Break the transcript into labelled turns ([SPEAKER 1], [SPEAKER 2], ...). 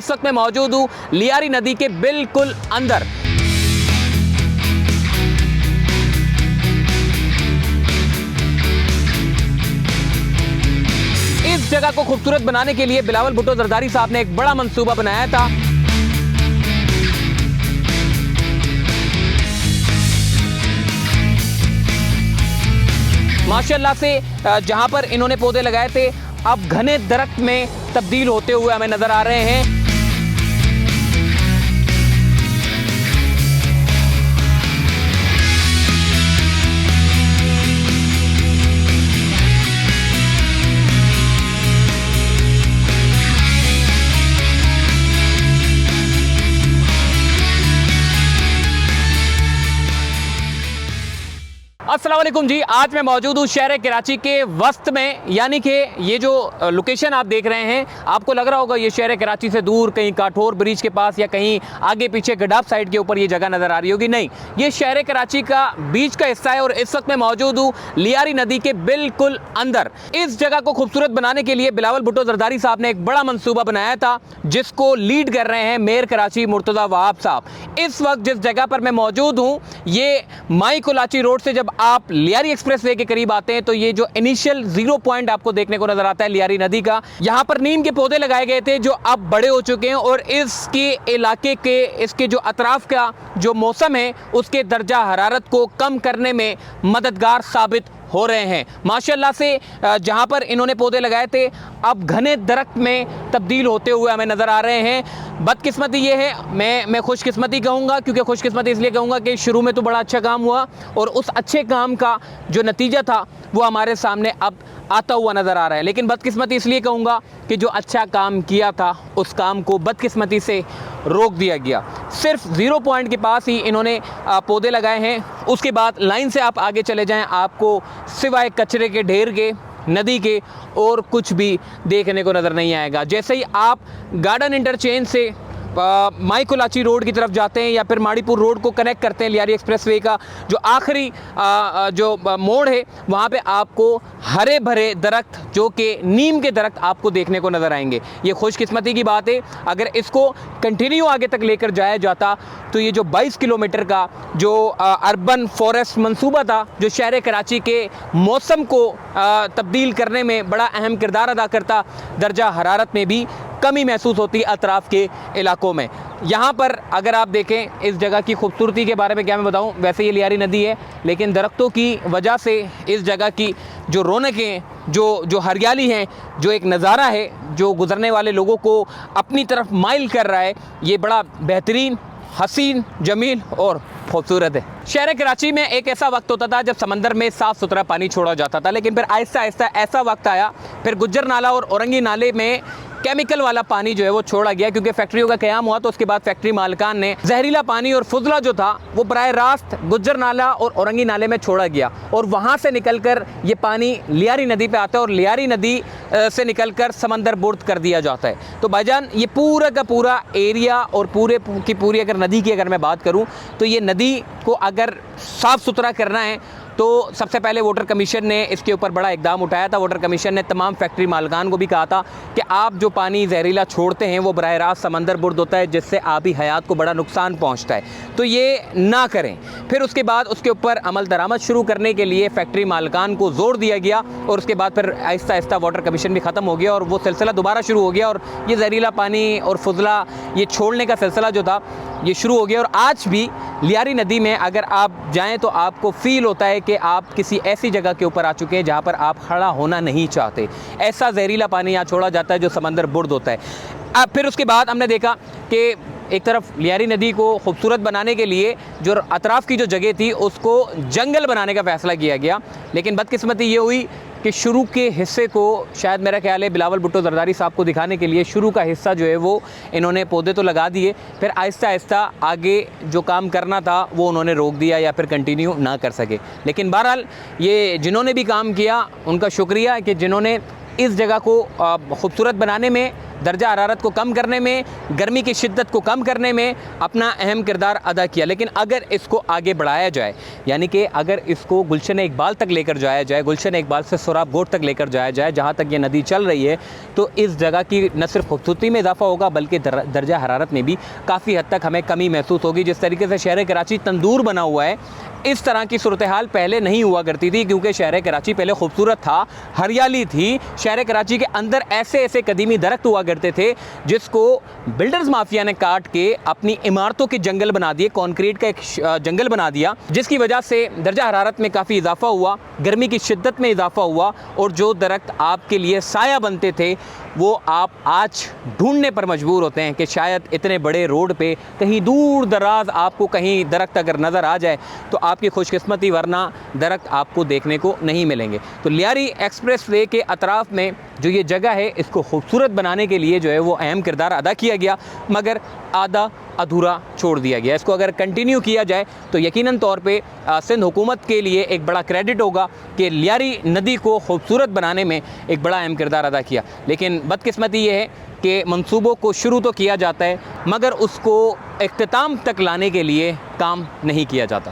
[SPEAKER 1] इस वक्त मैं मौजूद हूँ लियारी नदी के बिल्कुल अंदर। इस जगह को खूबसूरत बनाने के लिए बिलावल भुट्टो जरदारी साहब ने एक बड़ा मंसूबा बनाया था। माशाअल्लाह से जहां पर इन्होंने पौधे लगाए थे अब घने दरख्त में तब्दील होते हुए हमें नजर आ रहे हैं। अस्सलाम वालेकुम जी, आज मैं मौजूद हूँ शहर कराची के वस्त में, यानी कि ये जो लोकेशन आप देख रहे हैं आपको लग रहा होगा ये शहर कराची से दूर कहीं काठौर ब्रिज के पास या कहीं आगे पीछे गडाफ साइड के ऊपर ये जगह नज़र आ रही होगी। नहीं, ये शहर कराची का बीच का हिस्सा है और इस वक्त मैं मौजूद हूँ लियारी नदी के बिल्कुल अंदर। इस जगह को खूबसूरत बनाने के लिए बिलावल भुट्टो जरदारी साहब ने एक बड़ा मनसूबा बनाया था जिसको लीड कर रहे हैं मेयर कराची मुर्तज़ा वहाब साहब। इस वक्त जिस जगह पर मैं मौजूद हूँ ये माई कोलाची रोड से जब आप लियारी एक्सप्रेस वे के करीब आते हैं तो ये जो इनिशियल 0 पॉइंट आपको देखने को नजर आता है लियारी नदी का, यहाँ पर नीम के पौधे लगाए गए थे जो अब बड़े हो चुके हैं और इसके इलाके के इसके जो अतराफ का जो मौसम है उसके दर्जा हरारत को कम करने में मददगार साबित हो रहे हैं। माशाअल्लाह से जहाँ पर इन्होंने पौधे लगाए थे अब घने दरख्त में तब्दील होते हुए हमें नज़र आ रहे हैं। बदकिस्मती ये है, मैं खुशकिस्मती कहूँगा, क्योंकि खुशकिस्मती इसलिए कहूँगा कि शुरू में तो बड़ा अच्छा काम हुआ और उस अच्छे काम का जो नतीजा था वो हमारे सामने अब आता हुआ नज़र आ रहा है। लेकिन बदकिस्मती इसलिए कहूँगा कि जो अच्छा काम किया था उस काम को बदकिस्मती से रोक दिया गया। सिर्फ 0 पॉइंट के पास ही इन्होंने पौधे लगाए हैं, उसके बाद लाइन से आप आगे चले जाएं आपको सिवाय कचरे के ढेर के, नदी के और कुछ भी देखने को नज़र नहीं आएगा। जैसे ही आप गार्डन इंटरचेंज से माई कोलाची रोड की तरफ जाते हैं या फिर माड़ीपुर रोड को कनेक्ट करते हैं लियारी एक्सप्रेसवे का जो आखिरी जो मोड़ है वहाँ पे आपको हरे भरे दरख्त जो कि नीम के दरख्त आपको देखने को नज़र आएंगे। ये खुशकिस्मती की बात है, अगर इसको कंटिन्यू आगे तक लेकर जाया जाता तो ये जो 22 किलोमीटर का जो अर्बन फॉरेस्ट मंसूबा था जो शहर कराची के मौसम को तब्दील करने में बड़ा अहम किरदार अदा करता, दर्जा हरारत में भी कमी महसूस होती है अतराफ़ के इलाकों में। यहाँ पर अगर आप देखें इस जगह की खूबसूरती के बारे में क्या मैं बताऊँ, वैसे ये लियारी नदी है लेकिन दरख्तों की वजह से इस जगह की जो रौनकें, जो हरियाली हैं, जो एक नज़ारा है जो गुज़रने वाले लोगों को अपनी तरफ माइल कर रहा है, ये बड़ा बेहतरीन, हसीन, जमील और खूबसूरत है। शहर कराची में एक ऐसा वक्त होता था जब समंदर में साफ़ सुथरा पानी छोड़ा जाता था, लेकिन फिर आहिस्ता आहिस्ता ऐसा वक्त आया फिर गुज्जर नाला और औरंगी नाले में केमिकल वाला पानी जो है वो छोड़ा गया, क्योंकि फैक्ट्रियों का क़याम हुआ तो उसके बाद फैक्ट्री मालिकान ने जहरीला पानी और फुजला जो था वो बराह रास्त गुज्जर नाला और औरंगी नाले में छोड़ा गया और वहाँ से निकलकर ये पानी लियारी नदी पे आता है और लियारी नदी से निकलकर समंदर बुर्द कर दिया जाता है। तो भाईजान ये पूरा का पूरा एरिया और पूरे की पूरी अगर नदी की अगर मैं बात करूँ तो ये नदी को अगर साफ़ सुथरा करना है तो सबसे पहले वाटर कमीशन ने इसके ऊपर बड़ा इकदाम उठाया था। वाटर कमीशन ने तमाम फैक्ट्री मालिकान को भी कहा था कि आप जो पानी जहरीला छोड़ते हैं वो बराह रास्त समंदर बुर्द होता है जिससे आबी हयात को बड़ा नुकसान पहुंचता है, तो ये ना करें। फिर उसके बाद उसके ऊपर अमल दरामद शुरू करने के लिए फैक्ट्री मालिकान को ज़ोर दिया गया और उसके बाद फिर आहिस्ता आहिस्ता वाटर कमीशन भी ख़त्म हो गया और वो सिलसिला दोबारा शुरू हो गया और ये जहरीला पानी और फुजला ये छोड़ने का सिलसिला जो था ये शुरू हो गया। और आज भी लियारी नदी में अगर आप जाएं तो आपको फ़ील होता है कि आप किसी ऐसी जगह के ऊपर आ चुके हैं जहां पर आप खड़ा होना नहीं चाहते। ऐसा जहरीला पानी यहाँ छोड़ा जाता है जो समंदर बुर्द होता है। अब फिर उसके बाद हमने देखा कि एक तरफ लियारी नदी को खूबसूरत बनाने के लिए जो अतराफ़ की जो जगह थी उसको जंगल बनाने का फ़ैसला किया गया, लेकिन बदकिस्मती ये हुई कि शुरू के हिस्से को शायद मेरा ख्याल है बिलावल भुट्टो जरदारी साहब को दिखाने के लिए शुरू का हिस्सा जो है वो इन्होंने पौधे तो लगा दिए, फिर आहिस्ता आहिस्ता आगे जो काम करना था वो उन्होंने रोक दिया या फिर कंटिन्यू ना कर सके। लेकिन बहरहाल ये जिन्होंने भी काम किया उनका शुक्रिया कि जिन्होंने इस जगह को खूबसूरत बनाने में दर्जा हरारत को कम करने में, गर्मी की शिद्दत को कम करने में अपना अहम किरदार अदा किया। लेकिन अगर इसको आगे बढ़ाया जाए, यानी कि अगर इसको गुलशन इकबाल तक लेकर जाया जाए, गुलशन इकबाल से सोराब गोट तक लेकर जाया जाए, जहाँ तक ये नदी चल रही है, तो इस जगह की न सिर्फ खूबसूरती में इजाफा होगा बल्कि दर्जा हरारत में भी काफ़ी हद तक हमें कमी महसूस होगी। जिस तरीके से शहर कराची तंदूर बना हुआ है, इस तरह की सूरत हाल पहले नहीं हुआ करती थी, क्योंकि शहर कराची पहले खूबसूरत था, हरियाली थी। शहर कराची के अंदर ऐसे ऐसे कदीमी दरख्त हुआ करते थे जिसको बिल्डर्स माफिया ने काट के अपनी इमारतों के जंगल बना दिए, कंक्रीट का एक जंगल बना दिया, जिसकी वजह से दर्जा हरारत में काफ़ी इजाफा हुआ, गर्मी की शिद्दत में इजाफा हुआ, और जो दरख्त आपके लिए साया बनते थे वो आप आज ढूंढने पर मजबूर होते हैं कि शायद इतने बड़े रोड पे कहीं दूर दराज आपको कहीं दरख्त अगर नज़र आ जाए तो आपकी खुशकिस्मती, वरना दरख्त आपको देखने को नहीं मिलेंगे। तो लियारी एक्सप्रेस वे के अतराफ़ में जो ये जगह है, इसको खूबसूरत बनाने के लिए जो है वो अहम किरदार अदा किया गया, मगर आधा अधूरा छोड़ दिया गया। इसको अगर कंटिन्यू किया जाए तो यकीनन तौर पे सिंध हुकूमत के लिए एक बड़ा क्रेडिट होगा कि लियारी नदी को खूबसूरत बनाने में एक बड़ा अहम किरदार अदा किया। लेकिन बदकिस्मती ये है कि मंसूबों को शुरू तो किया जाता है मगर उसको इख्तिताम तक लाने के लिए काम नहीं किया जाता।